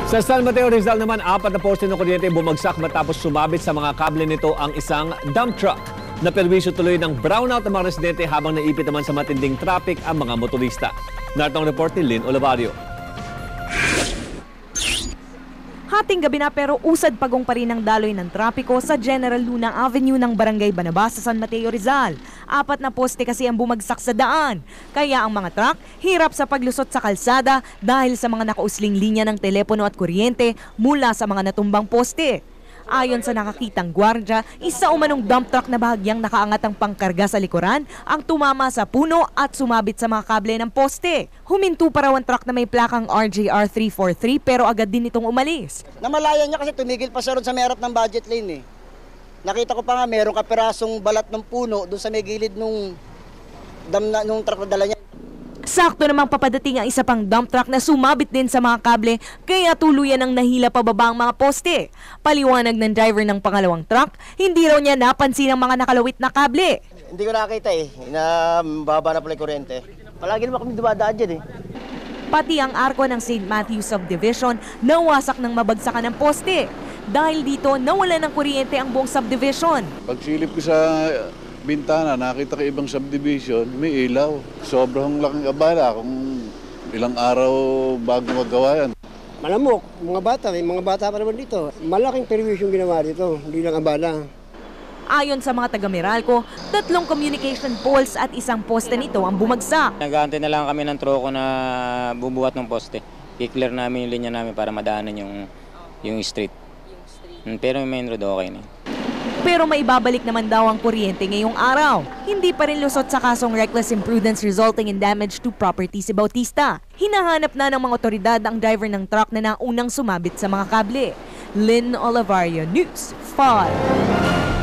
Sa San Mateo Rizal naman, 4 na poste ng kuryente bumagsak matapos sumabit sa mga kable nito ang isang dump truck. Naperwisyo tuloy ng brownout ng mga residente habang naipit naman sa matinding traffic ang mga motorista. Narito ang report ni Lynn Olivario. Hating gabi na pero usad pagong pa rin ang daloy ng trapiko sa General Luna Avenue ng Barangay Banabas sa San Mateo Rizal. 4 na poste kasi ang bumagsak sa daan. Kaya ang mga truck hirap sa paglusot sa kalsada dahil sa mga nakausling linya ng telepono at kuryente mula sa mga natumbang poste. Ayon sa nakakitang gwardya, isa umanong dump truck na bahagyang nakaangat ang pangkarga sa likuran ang tumama sa puno at sumabit sa mga kable ng poste. Huminto pa raw ang truck na may plakang RJR 343 pero agad din itong umalis. Namalayan niya kasi tumigil pa siya ron sa may harap ng budget lane eh. Nakita ko pa nga merong kapirasong balat ng puno doon sa may gilid nung truck na dala niya. Sakto namang papadating ang isa pang dump truck na sumabit din sa mga kable kaya tuluyan ang nahila pababa ang mga poste. Paliwanag ng driver ng pangalawang truck, hindi raw niya napansin ang mga nakalawit na kable. Hindi ko nakakita eh, baba na pala yung kuryente. Palagi naman kami dumadaan dyan eh. Pati ang arko ng St. Matthews Subdivision nawasak ng mabagsakan ng poste. Dahil dito, nawala ng kuryente ang buong subdivision. Pagsilip ko sa bintana, nakita ko ibang subdivision, may ilaw. Sobrang laking abala kung ilang araw bago magawa yan. Malamok, may mga bata pa naman dito. Malaking perwisyo yung ginawa dito, hindi lang abala. Ayon sa mga taga-Meralco, 3 communication poles at isang poste nito ang bumagsak. Nag-aantay na lang kami ng troko na bubuhat ng poste. I-clear namin yung linya namin para madaanan yung street. Pero yung main road okay na. Pero maibabalik naman daw ang kuryente ngayong araw. Hindi pa rin lusot sa kasong reckless imprudence resulting in damage to property si Bautista. Hinahanap na ng mga otoridad ang driver ng truck na naunang sumabit sa mga kable. Lynn Olivario, News 5.